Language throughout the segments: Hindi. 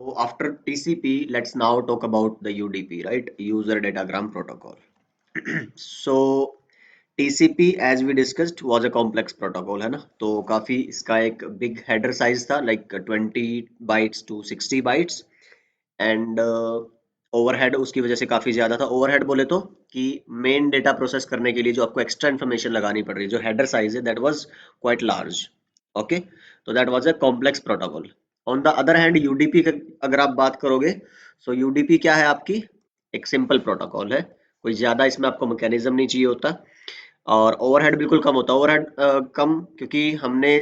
So after TCP, let's now talk about the UDP, right? User Datagram Protocol. So TCP, as we discussed, was a complex protocol, है ना? तो काफी इसका एक big header size था, like 20 bytes to 60 bytes, and overhead उसकी वजह से काफी ज्यादा था। ओवरहेड बोले तो कि मेन डेटा प्रोसेस करने के लिए जो आपको एक्स्ट्रा इन्फॉर्मेशन लगानी पड़ रही है, जो हेडर साइज है, that was quite large. Okay, तो that was a complex protocol. On the other hand UDP अगर आप बात करोगे, सो यूडीपी क्या है आपकी, एक सिंपल प्रोटोकॉल है। कोई ज्यादा इसमें आपको मैकेनिज्म नहीं चाहिए होता, और ओवरहेड बिल्कुल कम होता है। ओवरहेड कम क्योंकि हमने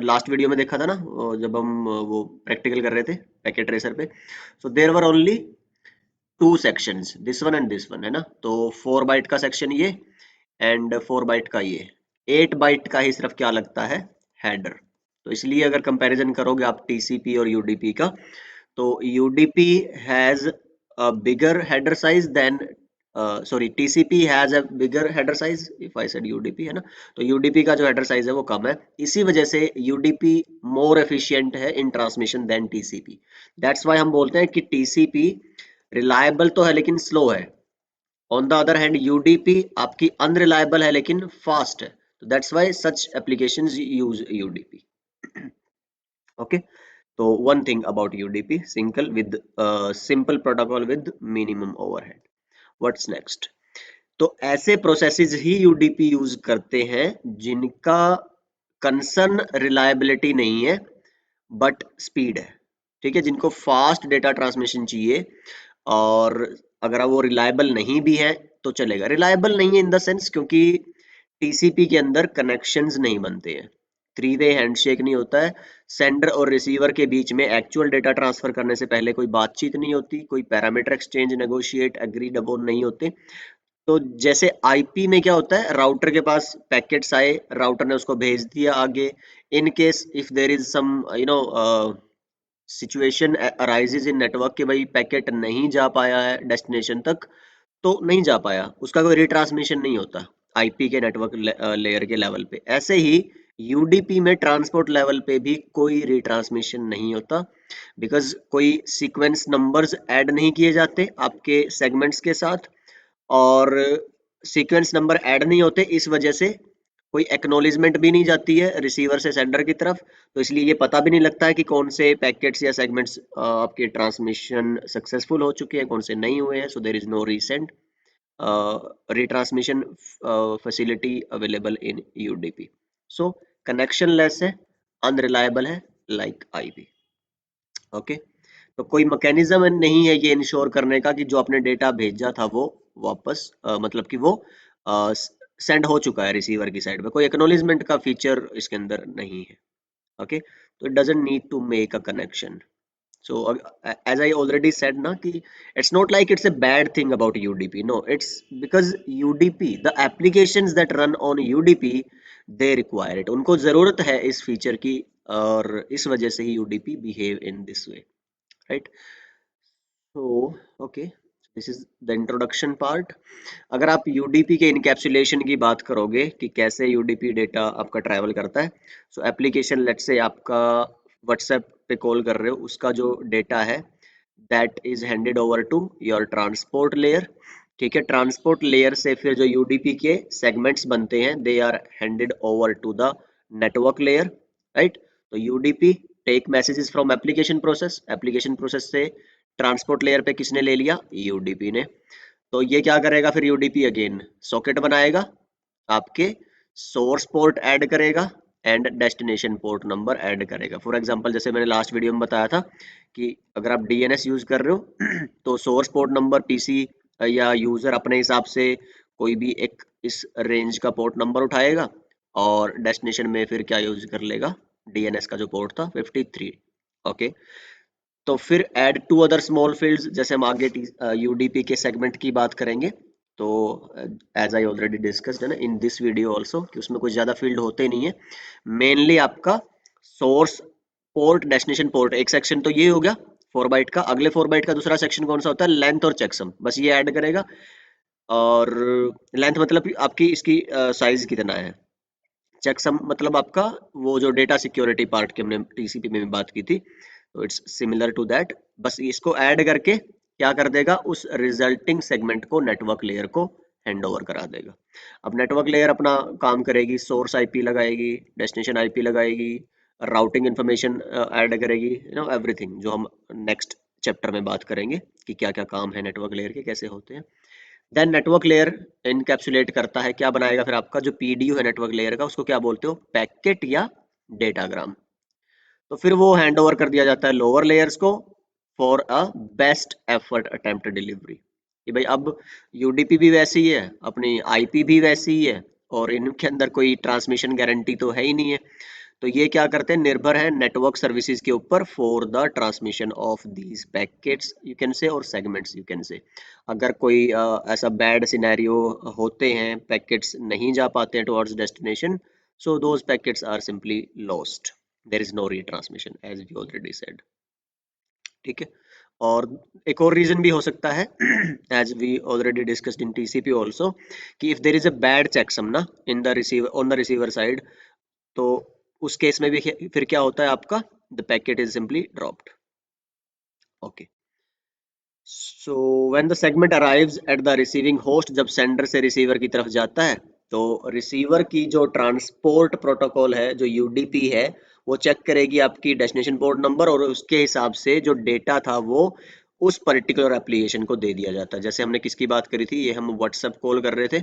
लास्ट वीडियो में देखा था ना, जब हम वो प्रैक्टिकल कर रहे थे पैकेट ट्रेसर पे। So there were only two sections, this one and this one, है ना? तो 4 बाइट का सेक्शन ये, एंड 4 बाइट का ये, 8 बाइट का ही सिर्फ क्या लगता है, हेडर। तो इसलिए अगर कंपैरिजन करोगे आप टीसीपी और यूडीपी का, तो UDP has a bigger header size than, sorry, TCP has a bigger header size if I said UDP, है ना? तो यूडीपी का जो हेडर साइज है वो कम है, इसी वजह से यूडीपी मोर एफिशिएंट है in transmission than TCP. That's why हम बोलते हैं कि टीसीपी रिलायबल तो है लेकिन स्लो है। On the other hand UDP आपकी अनरिलायबल है लेकिन फास्ट है। तो that's why such applications use UDP. Okay, तो one thing about UDP, simple protocol with minimum overhead. What's next? तो ऐसे प्रोसेसेस ही यूडीपी यूज करते हैं जिनका कंसर्न रिलायबिलिटी नहीं है बट स्पीड है। ठीक है, जिनको फास्ट डेटा ट्रांसमिशन चाहिए, और अगर वो रिलायबल नहीं भी है तो चलेगा। रिलायबल नहीं है इन द सेंस क्योंकि टीसीपी के अंदर कनेक्शंस नहीं बनते हैं, थ्री वे हैंडशेक नहीं होता है, सेंडर और रिसीवर के बीच में एक्चुअल डेटा ट्रांसफर करने से पहले कोई बातचीत नहीं होती, कोई parameter exchange, negotiate, agreed upon नहीं होते। तो जैसे आईपी में क्या होता है, राउटर के पास पैकेट्स आए, राउटर ने उसको भेज दिया आगे। In case if there is some situation arises in network कि भाई पैकेट नहीं जा पाया है डेस्टिनेशन तक, तो नहीं जा पाया, उसका कोई रिट्रांसमिशन नहीं होता आईपी के नेटवर्क लेयर के लेवल पे। ऐसे ही यूडीपी में ट्रांसपोर्ट लेवल पे भी कोई रिट्रांसमिशन नहीं होता, बिकॉज कोई सीक्वेंस नंबर्स ऐड नहीं किए जाते आपके सेगमेंट्स के साथ, और सीक्वेंस नंबर ऐड नहीं होते, इस वजह से कोई एक्नॉलेजमेंट भी नहीं जाती है रिसीवर से सेंडर की तरफ। तो इसलिए ये पता भी नहीं लगता है कि कौन से पैकेट्स या सेगमेंट्स आपके ट्रांसमिशन सक्सेसफुल हो चुके हैं, कौन से नहीं हुए हैं। So there is no recent retransmission facility available in UDP. So connectionless है, unreliable है, like IP. ओके, तो कोई मैकेनिज्म नहीं है ये इंश्योर करने का कि जो आपने डेटा भेजा था वो वापस मतलब कि वो सेंड हो चुका है रिसीवर की साइड पे। कोई एक्नॉलेजमेंट का फीचर इसके अंदर नहीं है। ओके, तो it doesn't need to make a connection. So as I already said na कि it's not like it's a bad thing about UDP. No, it's because UDP, the applications that run on UDP, they require it. उनको जरूरत है इस फीचर की, और इस वजह से ही UDP behave in this way, right? So okay, this is the introduction part. अगर आप UDP के इनकैप्सुलेशन की बात करोगे कि कैसे UDP डेटा आपका ट्रैवल करता है, सो एप्लीकेशन लेट्स से आपका व्हाट्सएप पे कॉल कर रहे हो, उसका जो डेटा है that is handed over to your transport layer. ठीक है, ट्रांसपोर्ट लेयर से फिर जो यूडीपी के सेगमेंट्स बनते हैं they are handed over to the network layer, right? तो UDP take messages from application process से ट्रांसपोर्ट लेयर पे किसने ले लिया, यूडीपी ने। तो ये क्या करेगा फिर, यूडीपी अगेन सॉकेट बनाएगा, आपके सोर्स पोर्ट ऐड करेगा and destination port number add करेगा। फॉर एग्जांपल जैसे मैंने लास्ट वीडियो में बताया था कि अगर आप डीएनएस यूज कर रहे हो तो सोर्स पोर्ट नंबर पीसी या यूजर अपने हिसाब से कोई भी एक इस रेंज का पोर्ट नंबर उठाएगा, और डेस्टिनेशन में फिर क्या यूज कर लेगा, डीएनएस का जो पोर्ट था 53। ओके, तो फिर add two other small fields, जैसे हम आगे यूडीपी के सेगमेंट की बात करेंगे। तो एज आई ऑलरेडी डिस्कस्ड है ना इन दिस वीडियो ऑल्सो कि उसमें कुछ ज्यादा फील्ड होते नहीं है, मेनली आपका सोर्स पोर्ट, डेस्टिनेशन पोर्ट, एक सेक्शन तो ये हो गया 4 बाइट का। अगले 4 बाइट का दूसरा सेक्शन कौन सा होता है, लेंथ और चेकसम, बस ये ऐड करेगा। और लेंथ मतलब कि आपकी इसकी साइज कितना है, चेकसम मतलब आपका वो जो डेटा सिक्योरिटी पार्ट की हमने टीसीपी में भी बात की थी, तो इट्स सिमिलर टू दैट, बस इसको ऐड करके क्या कर देगा, उस रिजल्टिंग सेगमेंट को नेटवर्क लेयर को हैंड ओवर करा देगा। अब नेटवर्क लेयर अपना काम करेगी, सोर्स आईपी लगाएगी, डेस्टिनेशन आईपी लगाएगी, राउटिंग इंफॉर्मेशन ऐड करेगी, एवरीथिंग जो हम नेक्स्ट चैप्टर में बात करेंगे कि क्या क्या काम है नेटवर्क लेयर के, कैसे होते हैं। देन नेटवर्क लेयर इनकैप्सुलेट करता है, क्या बनाएगा फिर आपका जो पीडीयू है नेटवर्क लेयर का, उसको क्या बोलते हो, पैकेट या डेटाग्राम। तो फिर वो हैंड ओवर कर दिया जाता है लोअर लेयर्स को for a best effort attempt delivery, कि भाई अब यूडीपी भी वैसी ही है, अपनी आईपी भी वैसी ही है, और इनके अंदर कोई ट्रांसमिशन गारंटी तो है ही नहीं है। तो ये क्या करते हैं, निर्भर है नेटवर्क सर्विसेज के ऊपर for the transmission of these packets you can से, और सेगमेंट्स यू कैन से। अगर कोई ऐसा बैड सिनेरियो होते हैं, पैकेट्स नहीं जा पाते हैं towards destination, so those packets are simply lost, there is no retransmission as we already said. ठीक है, और एक और रीजन भी हो सकता है as we already discussed in TCP also, कि if there is a bad checksum ना in the receiver, on the receiver side, तो उस केस में भी फिर क्या होता है आपका, the packet is simply dropped. Okay, so when the segment arrives at the receiving host, जब सेंडर से रिसीवर की तरफ जाता है, तो रिसीवर की जो ट्रांसपोर्ट प्रोटोकॉल है, जो यूडीपी है, वो चेक करेगी आपकी डेस्टिनेशन पोर्ट नंबर, और उसके हिसाब से जो डेटा था वो उस पर्टिकुलर एप्लीकेशन को दे दिया जाता है। जैसे हमने किसकी बात करी थी, ये हम व्हाट्सएप कॉल कर रहे थे,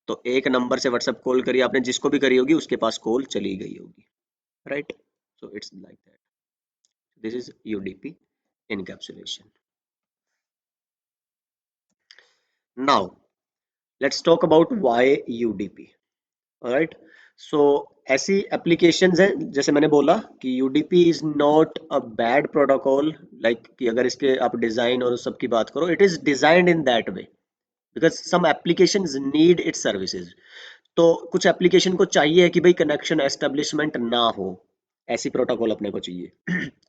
तो एक नंबर से व्हाट्सएप कॉल करी आपने, जिसको भी करी होगी उसके पास कॉल चली गई होगी, right. So it's like that. This is UDP encapsulation. Now let's talk about why UDP. All right. So ऐसी एप्लीकेशंस हैं, जैसे मैंने बोला कि UDP is not a bad protocol, like कि अगर इसके आप डिजाइन और सबकी बात करो, it is designed in that way because some applications need its services. तो कुछ एप्लीकेशन को चाहिए है कि भाई कनेक्शन एस्टेब्लिशमेंट ना हो, ऐसी प्रोटोकॉल अपने को चाहिए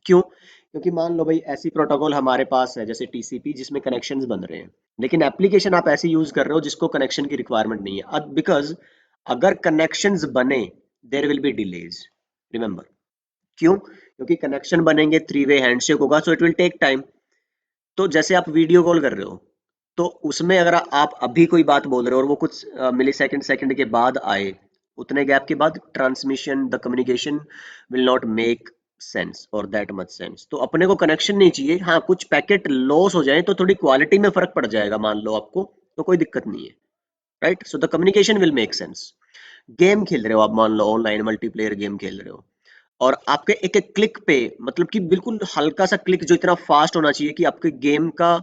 क्यों, क्योंकि मान लो भाई ऐसी प्रोटोकॉल हमारे पास है जैसे टीसीपी, जिसमें कनेक्शंस बन रहे हैं, लेकिन एप्लीकेशन आप ऐसी यूज कर रहे हो जिसको कनेक्शन की रिक्वायरमेंट नहीं है, बिकॉज अगर कनेक्शंस बने there will be delays, remember. क्यों, क्योंकि कनेक्शन बनेंगे, थ्री वे हैंडशेक होगा, so it will take time. तो जैसे आप वीडियो कॉल कर रहे हो, तो उसमें अगर आप अभी कोई बात बोल रहे हो और वो कुछ मिली सेकंड के बाद आए, उतने गैप के बाद, transmission the communication will not make sense और दैट मच सेंस। तो अपने को कनेक्शन नहीं चाहिए, हाँ कुछ पैकेट लॉस हो जाए तो थोड़ी क्वालिटी में फर्क पड़ जाएगा मान लो आपको, तो कोई दिक्कत नहीं है, right. So the communication will make sense. Game खेल रहे हो आप, मान लो ऑनलाइन मल्टीप्लेयर गेम खेल रहे हो, और आपके एक एक क्लिक पे, मतलब कि बिल्कुल हल्का सा क्लिक जो इतना फास्ट होना चाहिए कि आपके गेम का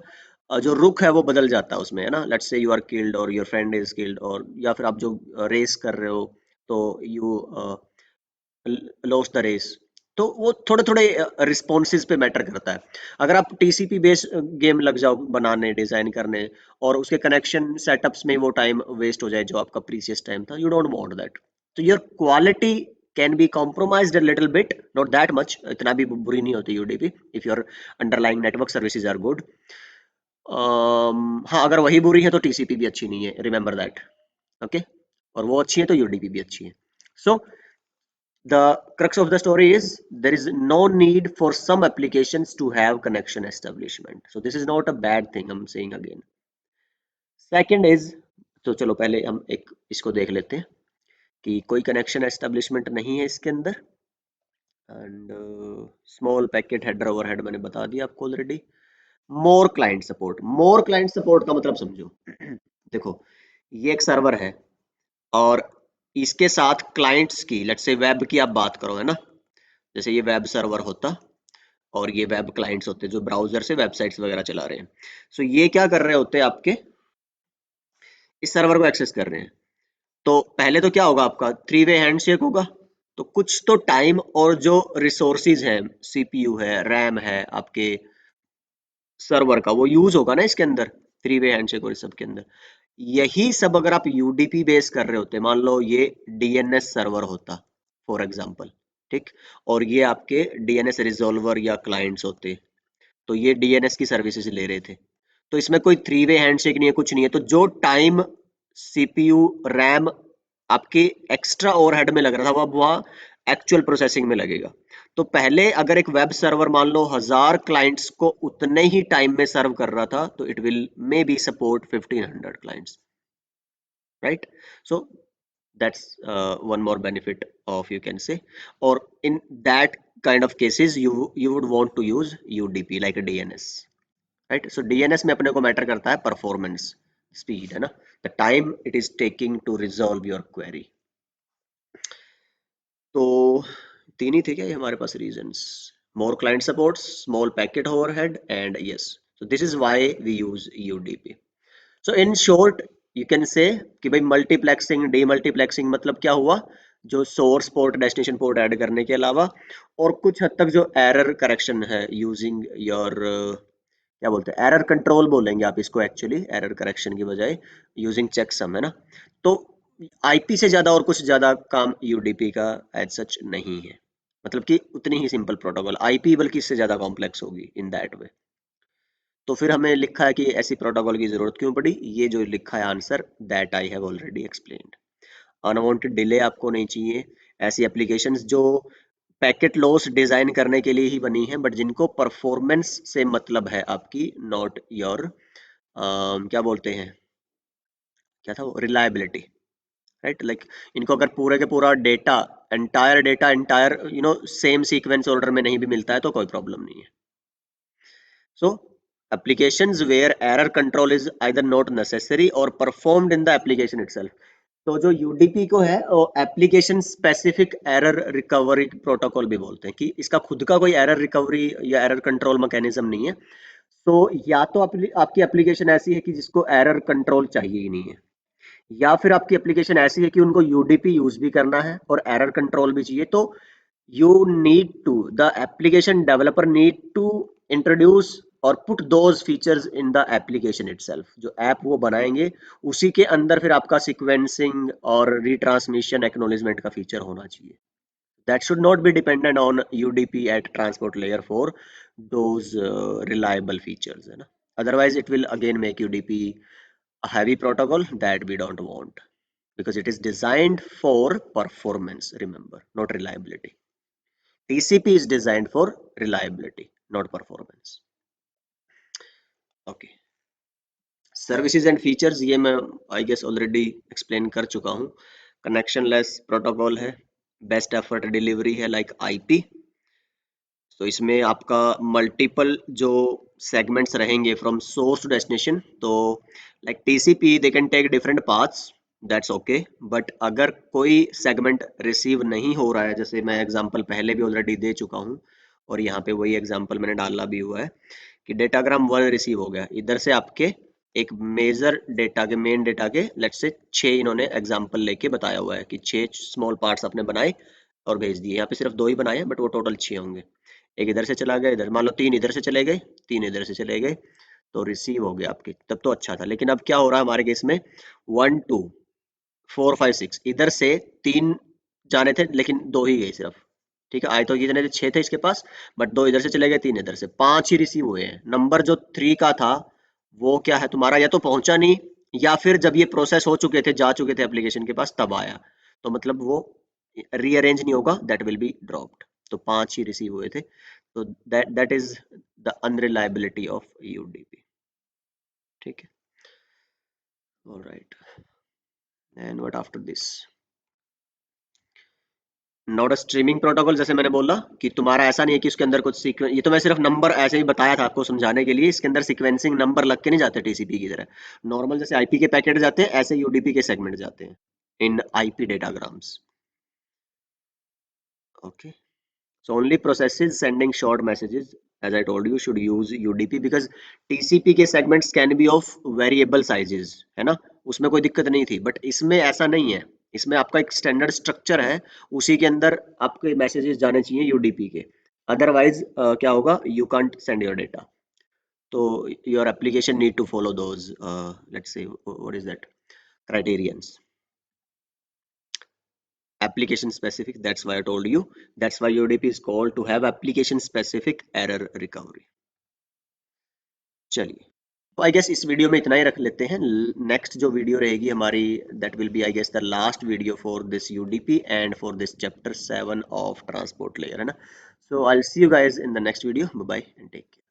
जो रुख है वो बदल जाता है उसमें, है ना। Let's say you are killed और योर फ्रेंड इज किल्ड, और या फिर आप जो रेस कर रहे हो, तो यू लॉस्ट द रेस, तो वो थोड़े थोड़े रिस्पॉन्सेज पे मैटर करता है। अगर आप टीसीपी बेस्ड गेम लग जाओ बनाने, डिजाइन करने, और उसके कनेक्शन सेटअप्स में वो टाइम वेस्ट हो जाए जो आपका प्रीसियस टाइम था, यू डोंट वांट दैट। तो your quality can be compromised a little bit, not that much, इतना भी बुरी नहीं होती UDP, if your underlying network services are good. हाँ, अगर वही बुरी है तो टीसीपी भी अच्छी नहीं है, रिमेंबर दैट। ओके, और वो अच्छी है तो यूडीपी भी अच्छी है। सो the crux of the story is there is no need for some applications to have connection establishment. So this is not a bad thing, I'm saying again. Second is, तो चलो पहले हम एक इसको देख लेते हैं कि कोई कनेक्शन एस्टेब्लिशमेंट नहीं है इसके अंदर, and small packet header overhead मैंने बता दिया आपको ऑलरेडी। मोर क्लाइंट सपोर्ट, मोर क्लाइंट सपोर्ट का मतलब समझो देखो, ये एक सर्वर है और इसके साथ क्लाइंट्स की, लेट्स से वेब की आप बात करो, है ना, जैसे ये वेब सर्वर होता और ये वेब क्लाइंट्स होते जो ब्राउजर से वेबसाइट्स वगैरह चला रहे हैं। सो ये क्या कर रहे होते हैं, आपके इस सर्वर को एक्सेस कर रहे हैं। तो पहले तो क्या होगा, आपका थ्री वे हैंडशेक होगा, तो कुछ तो टाइम और जो रिसोर्सिस हैं, सीपीयू है, रैम है आपके सर्वर का, वो यूज होगा ना इसके अंदर, थ्री वे हैंडशेक और इस सब के अंदर। यही सब अगर आप यूडीपी बेस कर रहे होते, मान लो ये डीएनएस सर्वर होता फॉर एग्जांपल, ठीक, और ये आपके डीएनएस रिजॉल्वर या क्लाइंट्स होते, तो ये डीएनएस की सर्विसेज ले रहे थे, तो इसमें कोई थ्री वे हैंडशेक नहीं है, कुछ नहीं है। तो जो टाइम सीपीयू रैम आपके एक्स्ट्रा ओवरहेड में लग रहा था, वो अब वहाँ एक्चुअल प्रोसेसिंग में लगेगा। तो पहले अगर एक वेब सर्वर मान लो 1000 क्लाइंट्स को उतने ही टाइम में सर्व कर रहा था, तो it will may be support 1500 clients, right? So that's one more benefit of, you can say, or in that kind of cases you would want to use UDP like a DNS, right? So DNS में अपने को मैटर करता है परफॉर्मेंस, स्पीड, है ना, the time it is taking to resolve your query। तो तीन ही थे क्या ये हमारे पास reasons? More client support, small packet overhead and yes, so this is why we use UDP। So in short you can say कि भाई मल्टीप्लेक्सिंग डीमल्टीप्लेक्सिंग मतलब क्या हुआ, जो source port destination port add करने के अलावा और कुछ हद तक जो एरर करेक्शन है यूजिंग योर क्या बोलते हैं, एरर कंट्रोल बोलेंगे आप इसको एक्चुअली, एरर करेक्शन की बजाय, यूजिंग चेकसम, है ना। तो आईपी से ज्यादा और कुछ ज्यादा काम यूडीपी का एज सच नहीं है, मतलब कि उतनी ही सिंपल प्रोटोकॉल, आईपी बल्कि इससे ज्यादा कॉम्प्लेक्स होगी इन दैट वे। तो फिर हमें लिखा है कि ऐसी प्रोटोकॉल की जरूरत क्यों पड़ी, ये जो लिखा है answer, that I have already explained. Unwanted delay आपको नहीं चाहिए, ऐसी एप्लीकेशंस जो पैकेट लॉस डिजाइन करने के लिए ही बनी है, बट जिनको परफॉर्मेंस से मतलब है आपकी, नॉट योर क्या बोलते हैं, क्या था वो, रिलायबिलिटी, राइट? लाइक इनको अगर पूरे के पूरा data entire same sequence order में नहीं भी मिलता है तो कोई प्रॉब्लम नहीं है। So applications where error control is either not necessary or performed in the application itself। तो जो यूडीपी को है वो application specific error recovery protocol भी बोलते हैं, कि इसका खुद का कोई एरर रिकवरी या एरर कंट्रोल मैकेनिज्म नहीं है। तो या तो आपकी एप्लीकेशन ऐसी है कि जिसको एरर कंट्रोल चाहिए ही नहीं है, या फिर आपकी एप्लीकेशन ऐसी है कि उनको यूडीपी यूज भी करना है और एरर कंट्रोल भी चाहिए। तो you need to the application developer need to introduce और put those features in the application itself। जो ऐप वो बनाएंगे उसी के अंदर फिर आपका सीक्वेंसिंग और रिट्रांसमिशन एक्नॉलेजमेंट का फीचर होना चाहिए। that should not be dependent on UDP at transport layer for those reliable features, है ना। otherwise it will again make UDP a heavy protocol that we don't want, because it is designed for performance, remember, not reliability। TCP is designed for reliability, not performance। Okay, services and features ये मैं आई गेस ऑलरेडी एक्सप्लेन कर चुका हूँ। कनेक्शन लेस प्रोटोकॉल है, बेस्ट एफर्ट डिलीवरी है लाइक आईपी। तो इसमें आपका मल्टीपल जो सेगमेंट्स रहेंगे फ्रॉम सोर्स टू डेस्टिनेशन, तो like TCP they can take different paths, that's okay. But अगर कोई सेगमेंट रिसीव नहीं हो रहा है, जैसे मैं एग्जांपल पहले भी ऑलरेडी दे चुका हूँ और यहाँ पे वही एग्जांपल मैंने डाला भी हुआ है कि डेटाग्राम 1 रिसीव हो गया, इधर से आपके एक मेजर डेटा के मेन डेटा के लेट्स से 6 इन्होंने एग्जांपल लेके बताया हुआ है कि 6 स्मॉल पार्ट्स आपने बनाए और भेज दिए। यहाँ पे सिर्फ 2 ही बनाए हैं बट वो टोटल 6 होंगे। एक इधर से चला गया, इधर मान लो 3 इधर से चले गए, 3 इधर से चले गए, तो रिसीव हो गया आपके, तब तो अच्छा था। लेकिन अब क्या हो रहा है हमारे केस में, 1 2 4 5 6 इधर से 3 जाने थे लेकिन 2 ही गए सिर्फ, ठीक है। आए तो कितने थे, 6 थे इसके पास, बट 2 इधर से चले गए, 3 इधर से, 5 ही रिसीव हुए हैं। नंबर जो 3 का था वो क्या है तुम्हारा, या तो पहुंचा नहीं, या फिर जब ये प्रोसेस हो चुके थे, जा चुके थे एप्लीकेशन के पास, तब आया। तो मतलब वो रीअरेंज नहीं होगा, दैट विल बी ड्रॉप्ड। तो 5 ही रिसीव हुए थे। तो that is the unreliability of UDP, ठीक है। Alright, and what after this, not a streaming protocol. जैसे मैंने बोला कि तुम्हारा ऐसा नहीं है कि उसके अंदर कुछ सीक्वेंस, ये तो मैं सिर्फ नंबर ऐसे ही बताया था आपको समझाने के लिए, इसके अंदर सीक्वेंसिंग नंबर लग के नहीं जाते टीसीपी की तरह। नॉर्मल जैसे आईपी के पैकेट जाते हैं ऐसे यूडीपी के सेगमेंट जाते हैं in IP datagrams. Okay, so only processes sending short messages, as I told you, should use UDP because TCP के segments can be of variable sizes, है ना, उसमें कोई दिक्कत नहीं थी। बट इसमें ऐसा नहीं है, इसमें आपका एक स्टैंडर्ड स्ट्रक्चर है, उसी के अंदर आपके मैसेजेस जाने चाहिए यूडीपी के। अदरवाइज क्या होगा, you can't send your data. तो your application need to follow those let's say what is that criterions, application specific, that's why I told you, that's why UDP is called to have application specific error recovery। चलिए, तो आई गेस इस वीडियो में इतना ही रख लेते हैं। नेक्स्ट जो वीडियो रहेगी हमारी, that will be I guess the last video for this UDP and for this chapter 7 of transport layer, है ना। So I will see you guys in the next video. Bye bye and take care.